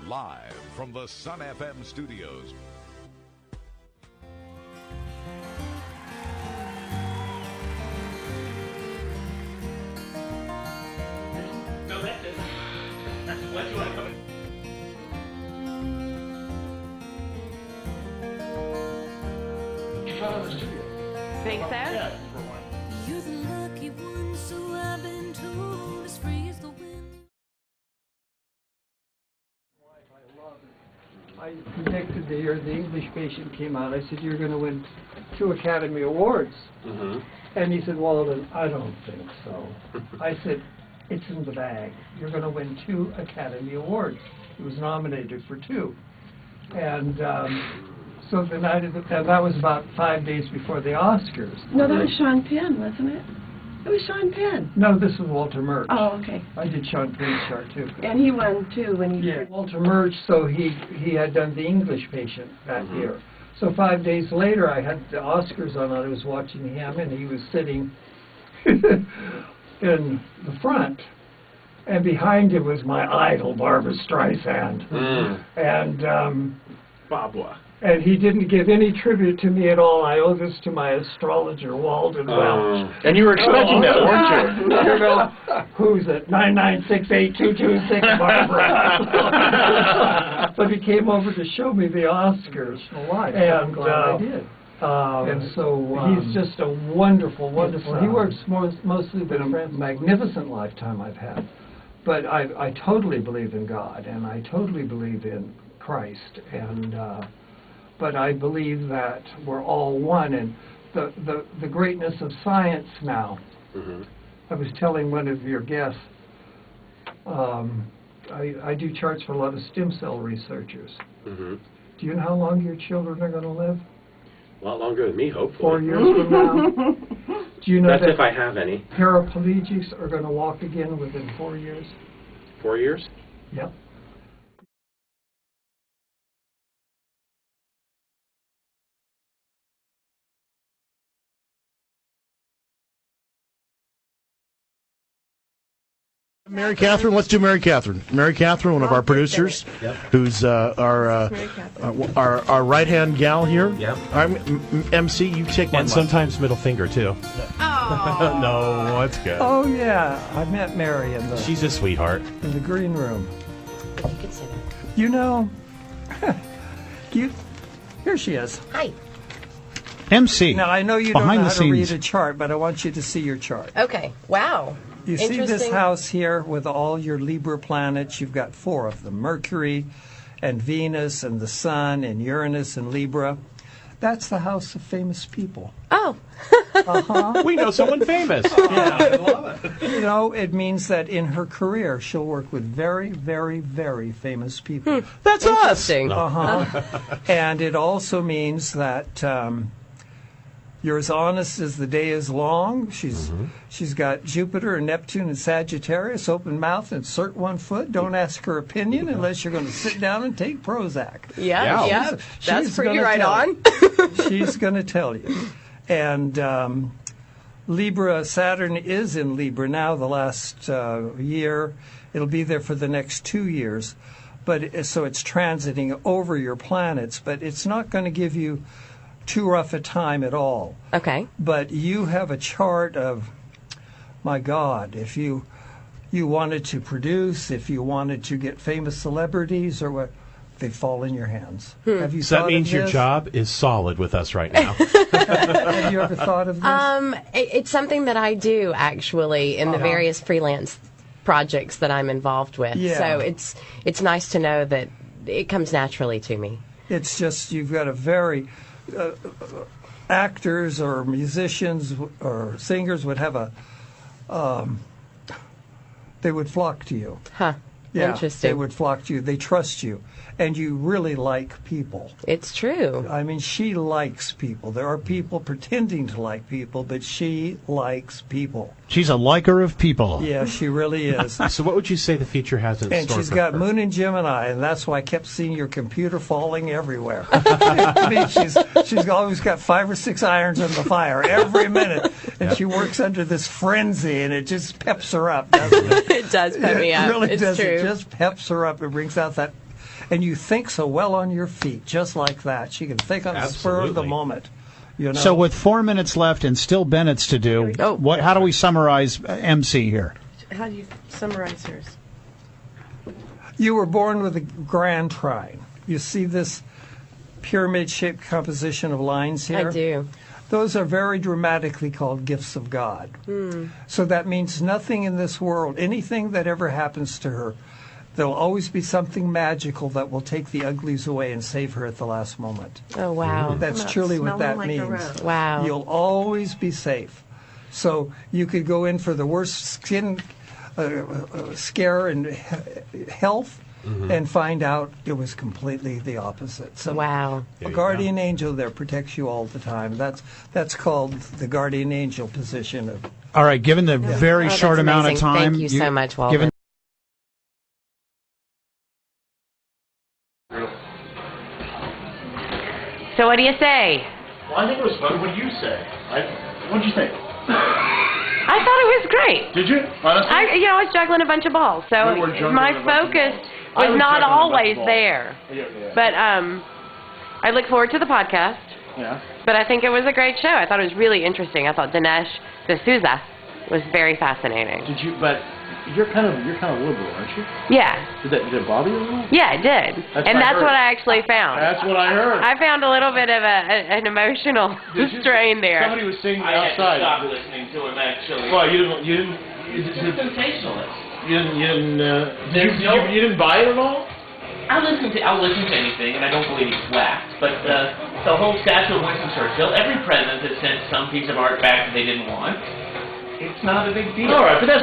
Live from the Sun FM studios. No, that didn't. What do you want to come in? Think so? Yeah. You're the lucky one, so I've been told, as free as the wind. I predicted the year the English Patient came out. I said, you're going to win 2 Academy Awards. Mm-hmm. And he said, Walden, I don't think so. I said, it's in the bag. You're going to win 2 Academy Awards. He was nominated for 2. And so the night of and that was about 5 days before the Oscars. No, that was Sean Penn, wasn't it? It was Sean Penn. No, this was Walter Murch. Oh, okay. I did Sean Penn's chart too. And he won too when he. Yeah, Walter Murch. So he had done The English Patient that year. So 5 days later, I had the Oscars on. I was watching him, and he was sitting in the front, and behind him was my idol, Barbra Streisand, and Barbara. and he didn't give any tribute to me at all. I owe this to my astrologer, Walden Welch. And you were expecting that, weren't you? You know, who's it? 9968226 Barbara. But he came over to show me the Oscars, and glad I did. And so he's just a wonderful, wonderful. He works mostly with a magnificent lifetime I've had. But I totally believe in God, and I totally believe in Christ, and but I believe that we're all one, and the greatness of science now. I was telling one of your guests, I do charts for a lot of stem cell researchers. Do you know how long your children are going to live? A lot longer than me, hopefully. 4 years from now. Do you know That's that if I have any. paraplegics are going to walk again within 4 years? 4 years? Yep. Mary Catherine, let's do Mary Catherine. Mary Catherine, one of our producers, who's our right-hand gal here. Yep. MC, you take my And sometimes middle finger, too. Oh. No, that's good. Oh yeah, I met Mary in She's a sweetheart. the green room. You could sit there. You know, here she is. Hi. MC. Now I know you don't Behind know the how to read scenes. a chart, but I want you to see your chart. Okay. Wow. You see this Interesting. house here with all your Libra planets? You've got 4 of them: Mercury, and Venus, and the Sun, and Uranus, and Libra. That's the house of famous people. Oh. We know someone famous. You know, it means that in her career, she'll work with very, very, very famous people. That's us. Interesting. And it also means that you're as honest as the day is long. She's got Jupiter and Neptune and Sagittarius, open mouth, insert one foot. Don't ask her opinion unless you're going to sit down and take Prozac. Yeah. That's She's pretty gonna right tell on. She's going to tell you. And Libra, Saturn is in Libra now the last year. It'll be there for the next 2 years. So it's transiting over your planets, but it's not going to give you too rough a time at all. Okay. But you have a chart of, my God, if you wanted to produce, if you wanted to get famous celebrities or what, they fall in your hands. Have you So that thought means of your this? job is solid with us right now. Have you ever thought of this? It's something that I do actually in the various freelance projects that I'm involved with. Yeah. So it's nice to know that it comes naturally to me. It's just you've got a very actors or musicians or singers would have a they would flock to you. Huh. Yeah, Interesting. they would flock to you. They trust you, and you really like people. It's true. I mean, she likes people. There are people pretending to like people, but she likes people. She's a liker of people. Yeah, she really is. So what would you say the future has in And store she's for got her? Moon in Gemini, and that's why I kept seeing your computer falling everywhere. I mean, she's always got 5 or 6 irons in the fire every minute, and she works under this frenzy, and it just peps her up, doesn't it? It does pep me up. It really it's does. true. It just peps her up. It brings out that. And you think so well on your feet, just like that. She can think on the spur of the Absolutely. moment. You know? So with 4 minutes left and still Bennett's to do, how do we summarize MC here? How do you summarize yours? You were born with a grand trine. You see this pyramid-shaped composition of lines here? I do. Those are very dramatically called gifts of God. So that means nothing in this world, anything that ever happens to her, there'll always be something magical that will take the uglies away and save her at the last moment. Oh, wow. That's truly what that means. Wow. You'll always be safe. So you could go in for the worst skin scare and health and find out it was completely the opposite. So Wow. a guardian angel there protects you all the time. That's called the guardian angel position of. All right, given the very that's short amount of amazing. time. Thank you so much, Walden. given- So what do you say? Well, I think it was fun. What do you say? What did you think? I thought it was great. Did you? Honestly? I was juggling a bunch of balls, so We were juggling my a bunch of focus balls. I was was not juggling a bunch of always balls. there. Yeah. But I look forward to the podcast. Yeah. But I think it was a great show. I thought it was really interesting. I thought Dinesh D'Souza was very fascinating. Did you? But you're kind of liberal, aren't you? Yeah. Did it bother you a little? Yeah, it did. That's That's what I heard. what I actually found. That's what I heard. I found a little bit of an emotional Did you? strain there. Somebody was singing I had to outside. stop listening to him, actually. Well, you didn't. He's a sensationalist. You didn't. There's no- You didn't buy it at all. I'll listen to anything, and I don't believe he's whacked. But the whole statue of Winston Churchill, every president has sent some piece of art back that they didn't want. It's not a big deal. All right, but that's